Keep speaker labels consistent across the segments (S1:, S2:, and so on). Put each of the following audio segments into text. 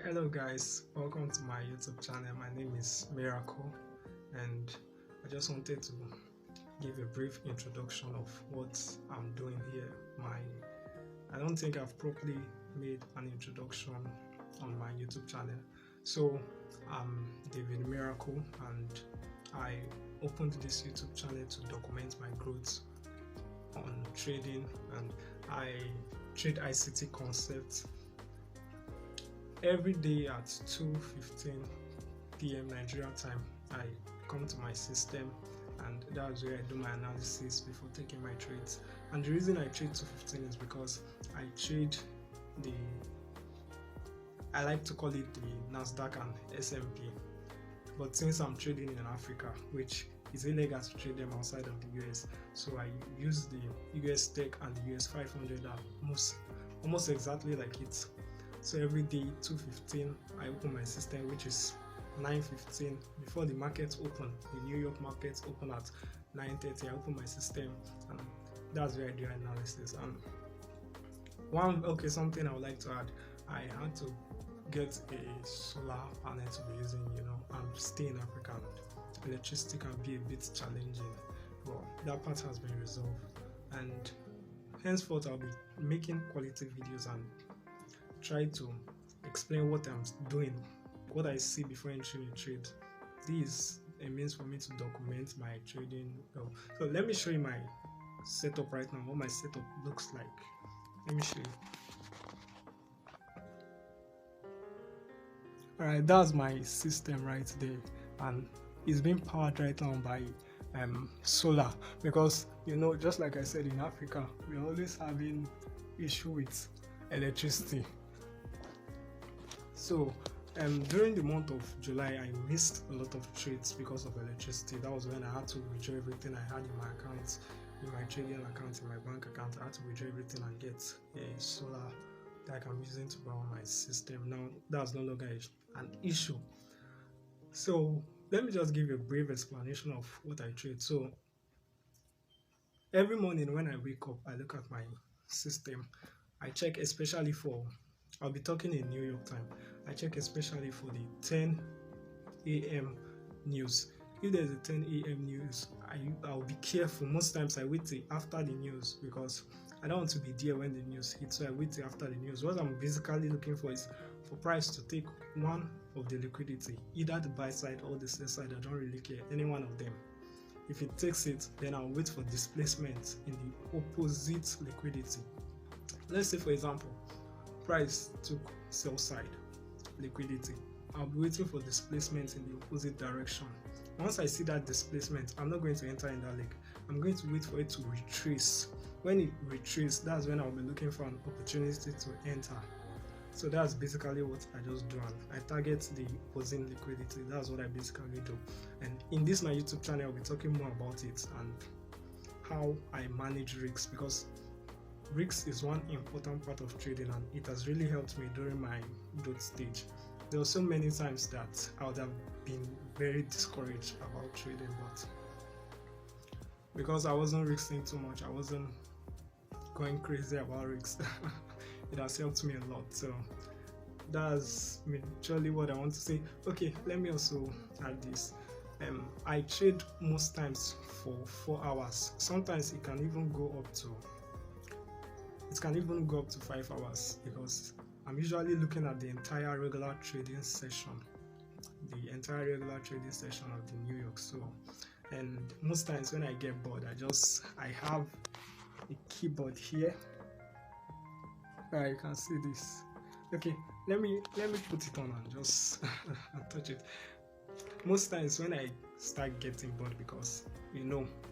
S1: Hello guys, welcome to my YouTube channel. My name is Miracle and I just wanted to give a brief introduction of what I'm doing here. I don't think I've properly made an introduction on my YouTube channel. So I'm David Miracle and I opened this YouTube channel to document my growth on trading, and I trade ICT concepts every day at 2:15 p.m. Nigeria time. I come to my system and that's where I do my analysis before taking my trades. And the reason I trade 2:15 is because I like to call it the Nasdaq and S&P. But since I'm trading in Africa, which is illegal to trade them outside of the US, so I use the UStec and the US500 that almost exactly like it. So every day 2:15 I open my system, which is 9:15 before the markets open. The New York markets open at 9:30. I open my system and that's where I do analysis. And something I would like to add, I had to get a solar panel to be using, and stay in Africa. Electricity can be a bit challenging, but that part has been resolved, and henceforth I'll be making quality videos and try to explain what I'm doing, what I see before entering a trade. This is a means for me to document my trading. So let me show you my setup right now, what my setup looks like. Let me show you. Alright, that's my system right there, and it's being powered right now by solar, because just like I said, in Africa we're always having issue with electricity. So during the month of July I missed a lot of trades because of electricity. That was when I had to withdraw everything I had in my account, in my trading account, in my bank account. I had to withdraw everything and get a solar that I'm using to power my system. Now that's no longer an issue. So let me just give you a brief explanation of what I trade. So every morning when I wake up, I look at my system. I check especially for, I'll be talking in New York time, I check especially for the 10 a.m. news. If there's a 10 a.m. news, I'll be careful. Most times I wait till after the news because I don't want to be there when the news hits, so I wait till after the news. What I'm basically looking for is for price to take one of the liquidity, either the buy side or the sell side. I don't really care, any one of them. If it takes it, then I'll wait for displacement in the opposite liquidity. Let's say, for example, price took sell side liquidity. I'll be waiting for displacement in the opposite direction. Once I see that displacement, I'm not going to enter in that leg. I'm going to wait for it to retrace. When it retraces, that's when I'll be looking for an opportunity to enter. So that's basically what I just do, and I target the opposing liquidity. That's what I basically do. And in this my YouTube channel, I'll be talking more about it and how I manage risks, because risks is one important part of trading and it has really helped me during my growth stage. There were so many times that I would have been very discouraged about trading, but because I wasn't risking too much, I wasn't going crazy about risks, it has helped me a lot. So that's majorly what I want to say. Okay, let me also add this. I trade most times for 4 hours. Sometimes it can even go up to 5 hours, because I'm usually looking at the entire regular trading session of the New York. So, and most times when I get bored, I have a keyboard here. You can see this. Okay, let me put it on and just touch it. Most times when I start getting bored, because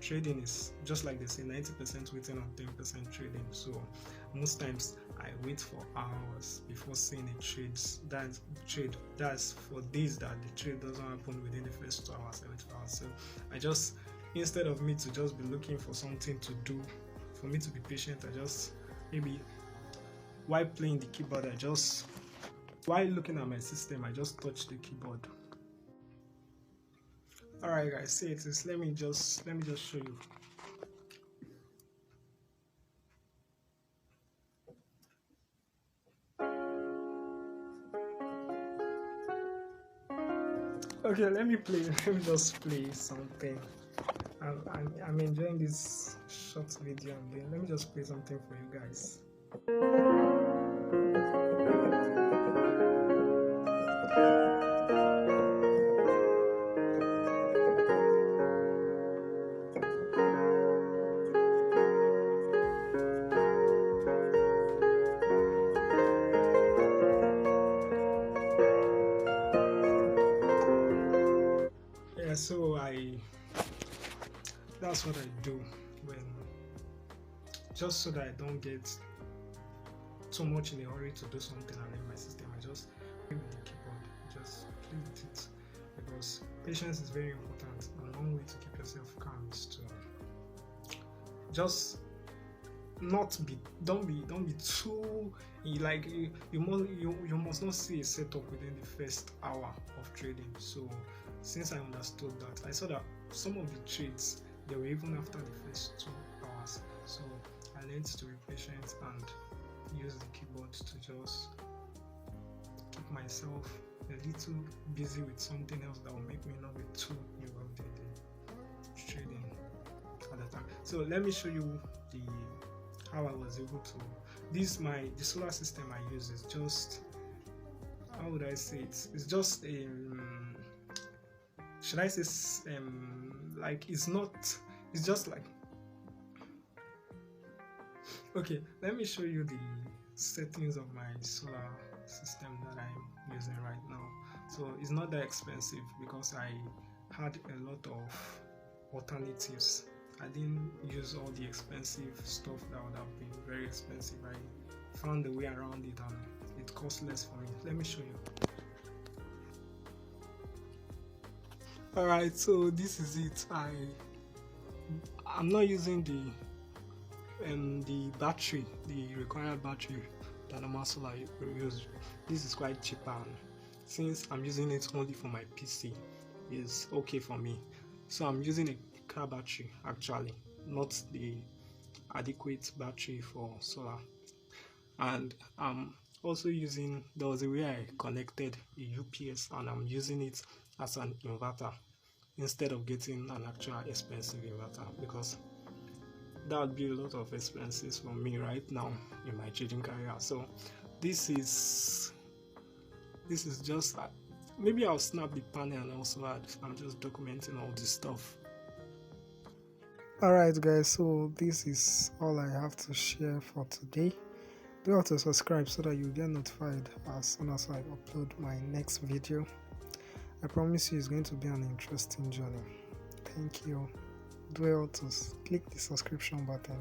S1: trading is just like they say, 90% waiting on 10% trading. So most times I wait for hours before seeing a trade. That's for days that the trade doesn't happen within the first 2 hours, 7 hours. So instead of me to just be looking for something to do, for me to be patient, I just maybe while playing the keyboard, while looking at my system, I just touch the keyboard. Alright guys, see it is. Let me just show you. Okay, let me play. Let me just play something. I'm enjoying this short video I'm doing. Let me just play something for you guys. Yeah, so that's what I do when, just so that I don't get too much in a hurry to do something and in my system, I just play with the keyboard, just play with it, because patience is very important, and one way to keep yourself calm is to just don't be too like you must not see a setup within the first hour of trading. So since I understood that, I saw that some of the trades, they were even after the first 2 hours. So I learned to be patient and use the keyboard to just keep myself a little busy with something else that will make me not be too involved in the trading at the time. So let me show you how I was able to the solar system I use is just, how would I say it? It's just should I say like it's just like, okay, let me show you the settings of my solar system that I'm using right now. So it's not that expensive because I had a lot of alternatives. I didn't use all the expensive stuff that would have been very expensive. I found a way around it and it cost less for me. Let me show you. Alright, so this is it. I'm not using the battery, the required battery that normal solar use. This is quite cheaper, and since I'm using it only for my PC, it's okay for me. So I'm using a car battery actually, not the adequate battery for solar. And I'm also using, there was a way I connected a UPS and I'm using it as an inverter instead of getting an actual expensive inverter, because that would be a lot of expenses for me right now in my trading career. So this is just maybe I'll snap the panel and also add, I'm just documenting all this stuff. Alright guys, so this is all I have to share for today. Do have to subscribe so that you get notified as soon as I upload my next video. I promise you it's going to be an interesting journey. Thank you. Do well to click the subscription button.